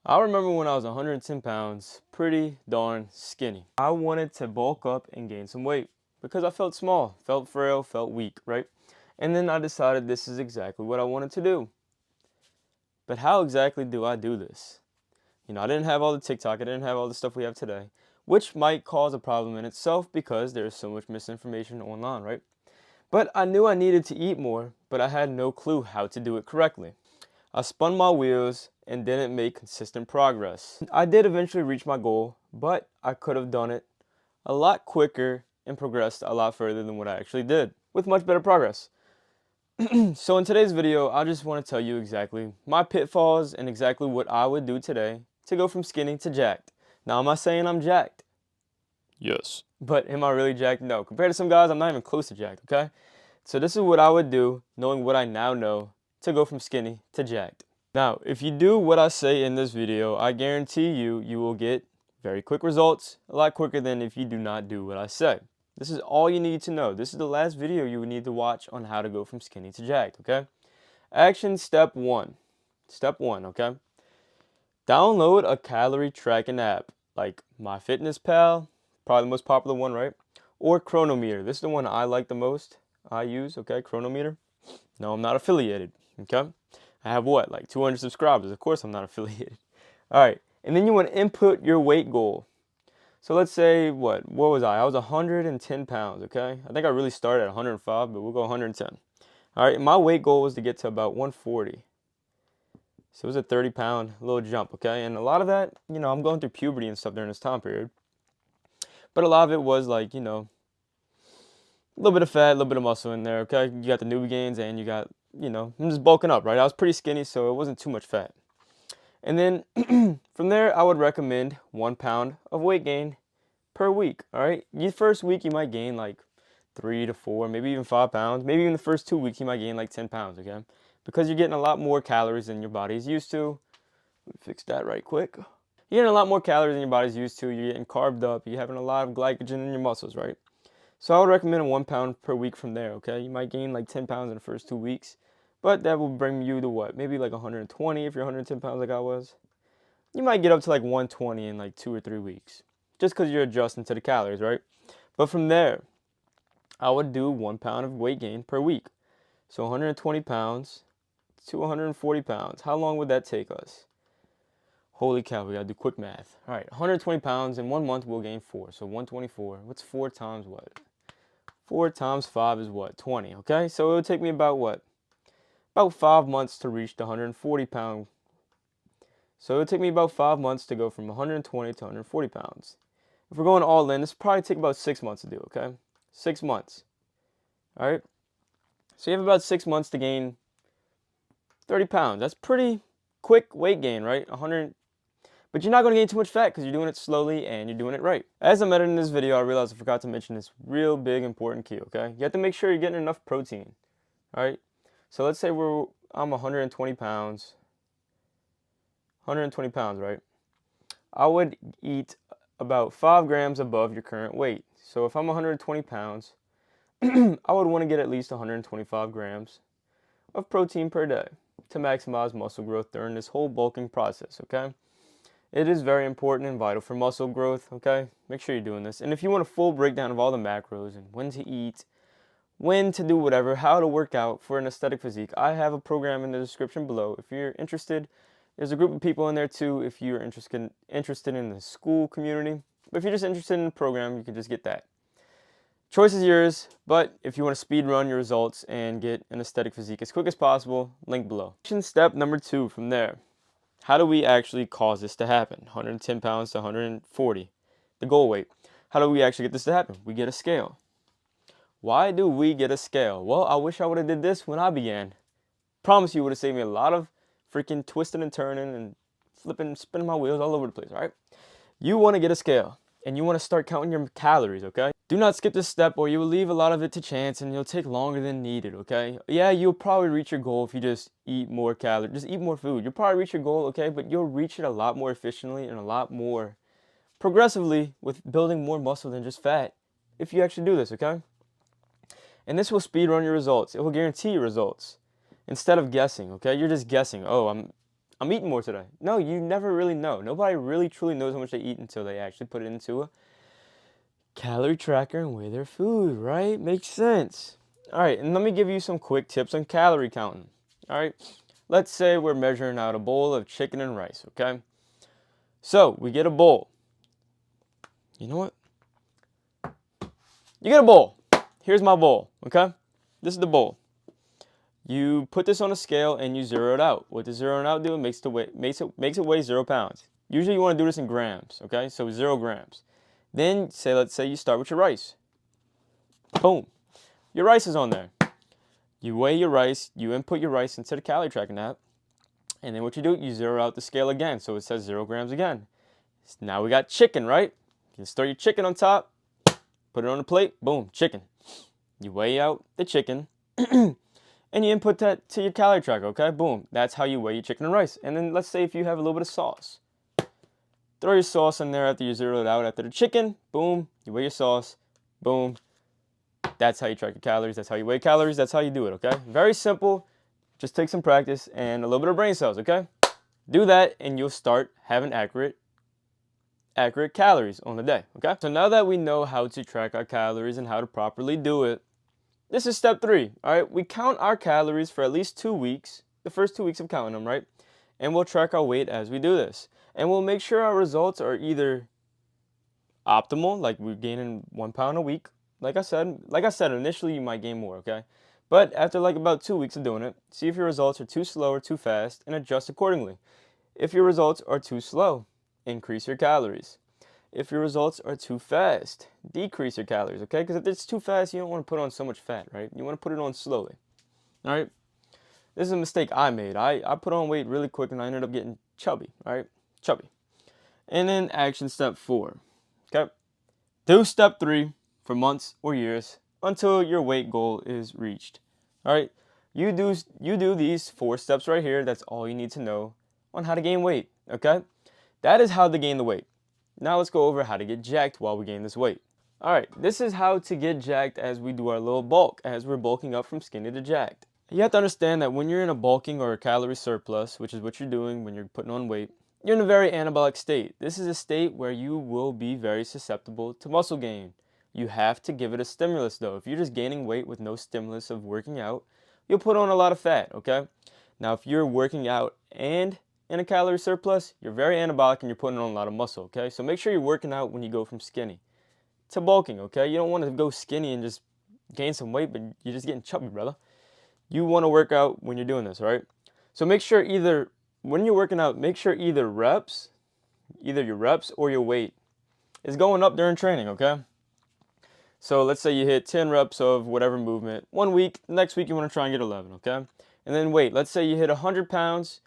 I remember when I was 110 pounds, pretty darn skinny. I wanted to bulk up and gain some weight because I felt small, felt frail, felt weak, right? And then I decided this is exactly what I wanted to do. But how exactly do I do this? I didn't have all the TikTok, I didn't have all the stuff we have today, which might cause a problem in itself because there's so much misinformation online, right? But I knew I needed to eat more, but I had no clue how to do it correctly. I spun my wheels and didn't make consistent progress. I did eventually reach my goal, but I could have done it a lot quicker and progressed a lot further than what I actually did, with much better progress. So in today's video, I just want to tell you exactly my pitfalls and exactly what I would do today to go from skinny to jacked. Now, am I saying I'm jacked? Yes. But am I really jacked? No. Compared to some guys, I'm not even close to jacked, okay? So this is what I would do, knowing what I now know, to go from skinny to jacked. Now, if you do what I say in this video, I guarantee you will get very quick results, a lot quicker than if you do not do what I say. This is all you need to know. This is the last video you would need to watch on how to go from skinny to jacked, okay? Action step one. Step one, okay? Download a calorie tracking app like MyFitnessPal, probably the most popular one, right? Or Chronometer. This is the one I like the most. I use, okay? Chronometer. No, I'm not affiliated, okay? I have what, like 200 subscribers. Of course I'm not affiliated. All right, and then you want to input your weight goal. So let's say, what was I? I was 110 pounds, okay? I think I really started at 105, but we'll go 110. All right, my weight goal was to get to about 140. So it was a 30-pound little jump, okay? And a lot of that, I'm going through puberty and stuff during this time period. But a lot of it was like, a little bit of fat, a little bit of muscle in there, okay? You got the newbie gains and you got, I'm just bulking up, right? I was pretty skinny, so it wasn't too much fat. And then from there, I would recommend 1 pound of weight gain per week, all right? Your first week, you might gain like 3 to 4, maybe even 5 pounds. Maybe even the first 2 weeks, you might gain like 10 pounds, okay? Because you're getting a lot more calories than your body is used to. Let me fix that right quick. You're getting a lot more calories than your body's used to. You're getting carved up. You're having a lot of glycogen in your muscles, right? So I would recommend 1 pound per week from there, okay? You might gain like 10 pounds in the first 2 weeks, but that will bring you to what? Maybe like 120 if you're 110 pounds like I was. You might get up to like 120 in like 2 or 3 weeks, just because you're adjusting to the calories, right? But from there, I would do 1 pound of weight gain per week. So 120 pounds to 140 pounds. How long would that take us? Holy cow, we gotta do quick math. All right, 120 pounds in 1 month, we'll gain 4. So 124. What's 4 times what? 4 times 5 is what? 20, okay? So it would take me about what? About 5 months to reach the 140 pound. So it would take me about 5 months to go from 120 to 140 pounds. If we're going all in, this would probably take about 6 months to do, okay? 6 months. All right? So you have about 6 months to gain 30 pounds. That's pretty quick weight gain, right? 100. But you're not going to gain too much fat because you're doing it slowly and you're doing it right. As I'm editing this video, I realized I forgot to mention this real big important key, okay? You have to make sure you're getting enough protein, all right? So let's say I'm 120 pounds, 120 pounds, right? I would eat about 5 grams above your current weight. So if I'm 120 pounds, I would want to get at least 125 grams of protein per day to maximize muscle growth during this whole bulking process, okay? It is very important and vital for muscle growth, okay? Make sure you're doing this. And if you want a full breakdown of all the macros and when to eat, when to do whatever, how to work out for an aesthetic physique, I have a program in the description below. If you're interested, there's a group of people in there too if you're interested in the school community. But if you're just interested in the program, you can just get that. Choice is yours, but if you want to speed run your results and get an aesthetic physique as quick as possible, link below. Action step number 2 from there. How do we actually cause this to happen? 110 pounds to 140, the goal weight. How do we actually get this to happen? We get a scale. Why do we get a scale? Well, I wish I would have did this when I began. Promise you would have saved me a lot of freaking twisting and turning and flipping, spinning my wheels all over the place, all right? You want to get a scale and you want to start counting your calories, okay? Do not skip this step or you will leave a lot of it to chance and you'll take longer than needed, okay? Yeah, you'll probably reach your goal if you just eat more calories, just eat more food. You'll probably reach your goal, okay? But you'll reach it a lot more efficiently and a lot more progressively with building more muscle than just fat if you actually do this, okay? And this will speed run your results. It will guarantee your results instead of guessing, okay? You're just guessing. Oh, I'm eating more today. No, you never really know. Nobody really truly knows how much they eat until they actually put it into a calorie tracker and weigh their food, right? Makes sense. All right, and let me give you some quick tips on calorie counting. All right, let's say we're measuring out a bowl of chicken and rice, okay? So we get a bowl. You know what? You get a bowl. Here's my bowl, okay? This is the bowl. You put this on a scale and you zero it out. What does zeroing out do? It makes it weigh 0 pounds. Usually you want to do this in grams, okay? So 0 grams. Then let's say you start with your rice. Boom. Your rice is on there. You weigh your rice, you input your rice into the calorie tracking app, and then what you do, you zero out the scale again, so it says 0 grams again. Now we got chicken, right? You start your chicken on top, put it on the plate, boom, chicken. You weigh out the chicken, and you input that to your calorie tracker, okay? Boom, that's how you weigh your chicken and rice. And then let's say if you have a little bit of sauce. Throw your sauce in there after you zero it out after the chicken, boom, you weigh your sauce, boom. That's how you track your calories, that's how you weigh calories, that's how you do it, okay? Very simple, just take some practice and a little bit of brain cells, okay? Do that and you'll start having accurate calories on the day, okay? So now that we know how to track our calories and how to properly do it, this is step 3, all right? We count our calories for at least 2 weeks, the first 2 weeks of counting them, right? And we'll track our weight as we do this. And we'll make sure our results are either optimal, like we're gaining 1 pound a week. Like I said, initially you might gain more, okay? But after like about 2 weeks of doing it, see if your results are too slow or too fast and adjust accordingly. If your results are too slow, increase your calories. If your results are too fast, decrease your calories, okay? Because if it's too fast, you don't want to put on so much fat, right? You want to put it on slowly, all right? This is a mistake I made. I put on weight really quick and I ended up getting chubby, all right? Chubby. And then action step 4, okay? Do step 3 for months or years until your weight goal is reached. All right, you do these 4 steps right here. That's all you need to know on how to gain weight, okay? That is how to gain the weight. Now let's go over how to get jacked while we gain this weight. All right, this is how to get jacked as we do our little bulk, as we're bulking up from skinny to jacked. You have to understand that when you're in a bulking or a calorie surplus, which is what you're doing when you're putting on weight, you're in a very anabolic state. This is a state where you will be very susceptible to muscle gain. You have to give it a stimulus though. If you're just gaining weight with no stimulus of working out, you'll put on a lot of fat, okay? Now if you're working out and in a calorie surplus, you're very anabolic and you're putting on a lot of muscle, okay? So make sure you're working out when you go from skinny to bulking, okay? You don't want to go skinny and just gain some weight, but you're just getting chubby, brother. You want to work out when you're doing this, right? So make sure when you're working out, make sure either your reps or your weight is going up during training, okay? So let's say you hit 10 reps of whatever movement 1 week, next week you want to try and get 11, okay? And then weight, let's say you hit 100 pounds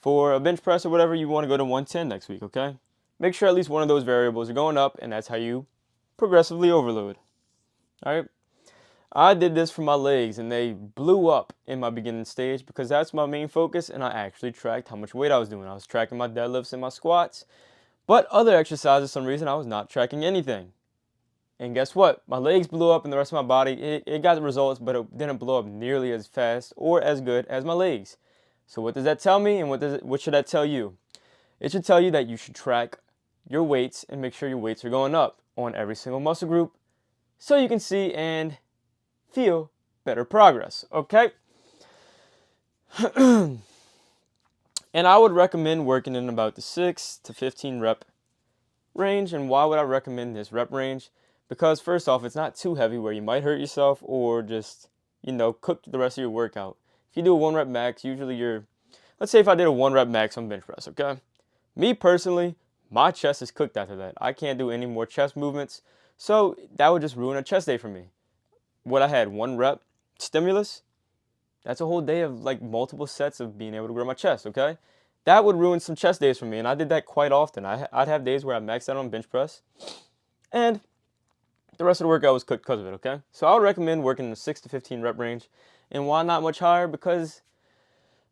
for a bench press or whatever, you want to go to 110 next week, okay? Make sure at least one of those variables are going up, and that's how you progressively overload, all right? I did this for my legs and they blew up in my beginning stage because that's my main focus, and I actually tracked how much weight I was doing. I was tracking my deadlifts and my squats, but other exercises, for some reason, I was not tracking anything. And guess what? My legs blew up and the rest of my body, it got the results, but it didn't blow up nearly as fast or as good as my legs. So what does that tell me, and what should that tell you? It should tell you that you should track your weights and make sure your weights are going up on every single muscle group so you can see and feel better progress, okay? And I would recommend working in about the 6 to 15 rep range. And why would I recommend this rep range? Because first off, it's not too heavy where you might hurt yourself or just, cook the rest of your workout. If you do a 1 rep max, usually let's say if I did a 1 rep max on bench press, okay? Me personally, my chest is cooked after that. I can't do any more chest movements, so that would just ruin a chest day for me. What I had, 1 rep stimulus, that's a whole day of like multiple sets of being able to grow my chest, okay? That would ruin some chest days for me, and I did that quite often. I'd have days where I maxed out on bench press, and the rest of the workout was cooked because of it, okay? So I would recommend working in the 6 to 15 rep range. And why not much higher? Because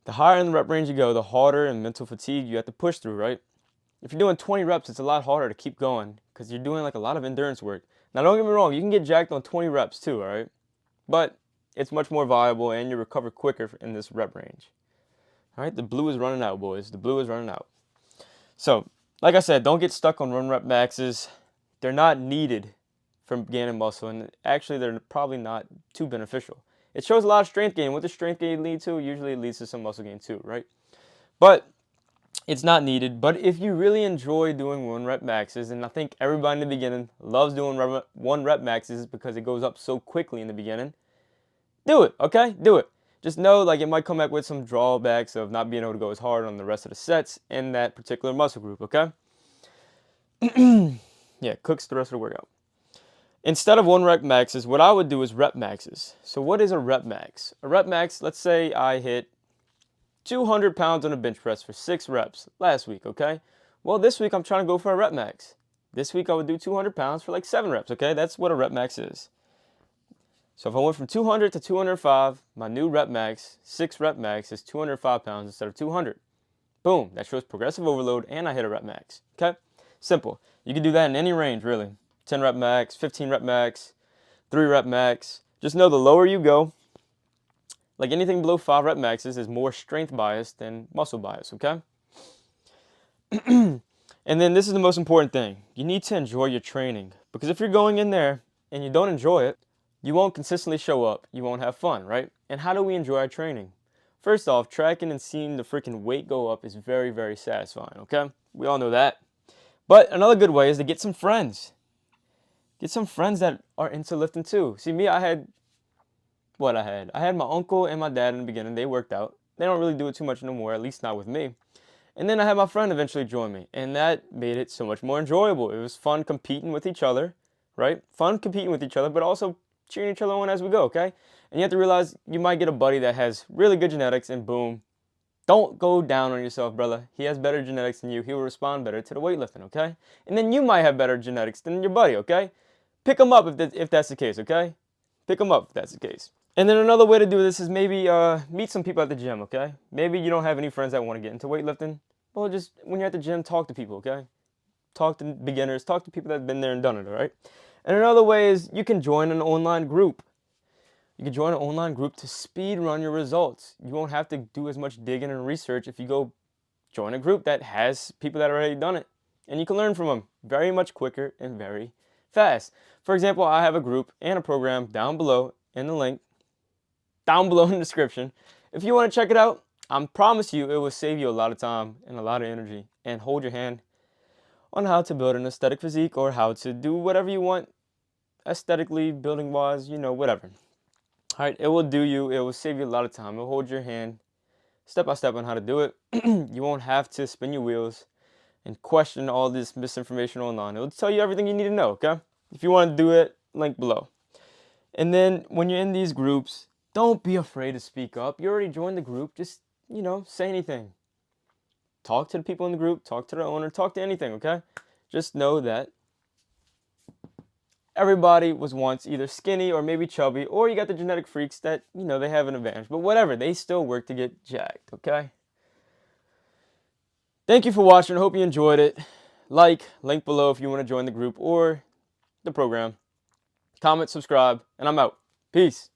the higher in the rep range you go, the harder and mental fatigue you have to push through, right? If you're doing 20 reps, it's a lot harder to keep going because you're doing like a lot of endurance work. Now, don't get me wrong, you can get jacked on 20 reps too, all right? But it's much more viable and you recover quicker in this rep range. All right, the blue is running out, boys. The blue is running out. So, like I said, don't get stuck on run rep maxes. They're not needed for gaining muscle, and actually they're probably not too beneficial. It shows a lot of strength gain. What does strength gain lead to? Usually it leads to some muscle gain too, right? But it's not needed. But if you really enjoy doing 1 rep maxes, and I think everybody in the beginning loves doing 1 rep maxes because it goes up so quickly in the beginning, do it, okay? Do it. Just know like it might come back with some drawbacks of not being able to go as hard on the rest of the sets in that particular muscle group, okay? Yeah, cooks the rest of the workout. Instead of 1 rep maxes, what I would do is rep maxes. So what is a rep max? A rep max, let's say I hit 200 pounds on a bench press for 6 reps last week, okay? Well, this week I'm trying to go for a rep max. This week I would do 200 pounds for like 7 reps, okay? That's what a rep max is. So if I went from 200 to 205, my new rep max, 6 rep max is 205 pounds instead of 200. Boom, that shows progressive overload and I hit a rep max, okay? Simple. You can do that in any range, really. 10 rep max, 15 rep max, 3 rep max. Just know the lower you go, like anything below 5 rep maxes is more strength bias than muscle bias, okay? And then this is the most important thing. You need to enjoy your training, because if you're going in there and you don't enjoy it, you won't consistently show up. You won't have fun, right? And how do we enjoy our training? First off, tracking and seeing the freaking weight go up is very, very satisfying, okay? We all know that. But another good way is to get some friends. Get some friends that are into lifting too. See, me, I had my uncle and my dad in the beginning. They worked out. They don't really do it too much no more, at least not with me. And then I had my friend eventually join me, and that made it so much more enjoyable. It was fun competing with each other, right? Fun competing with each other, but also cheering each other on as we go, okay? And you have to realize you might get a buddy that has really good genetics, and boom, don't go down on yourself, brother. He has better genetics than you. He will respond better to the weightlifting, okay? And then you might have better genetics than your buddy, okay? Pick him up if that's the case, okay? Pick him up if that's the case. And then another way to do this is maybe meet some people at the gym, okay? Maybe you don't have any friends that want to get into weightlifting. Well, just when you're at the gym, talk to people, okay? Talk to beginners, talk to people that have been there and done it, all right? And another way is you can join an online group. You can join an online group to speed run your results. You won't have to do as much digging and research if you go join a group that has people that already done it. And you can learn from them very much quicker and very fast. For example, I have a group and a program down below in the link, down below in the description. If you want to check it out, I promise you it will save you a lot of time and a lot of energy and hold your hand on how to build an aesthetic physique or how to do whatever you want aesthetically, building wise, you know, whatever. All right, it will do you. It will save you a lot of time. It will hold your hand step by step on how to do it. You won't have to spin your wheels and question all this misinformation online. It will tell you everything you need to know, okay? If you want to do it, link below. And then when you're in these groups, don't be afraid to speak up. You already joined the group. Just, you know, say anything. Talk to the people in the group. Talk to the owner. Talk to anything, okay? Just know that everybody was once either skinny or maybe chubby, or you got the genetic freaks that, you know, they have an advantage. But whatever, they still work to get jacked, okay? Thank you for watching. I hope you enjoyed it. Link below if you want to join the group or the program. Comment, subscribe, and I'm out. Peace.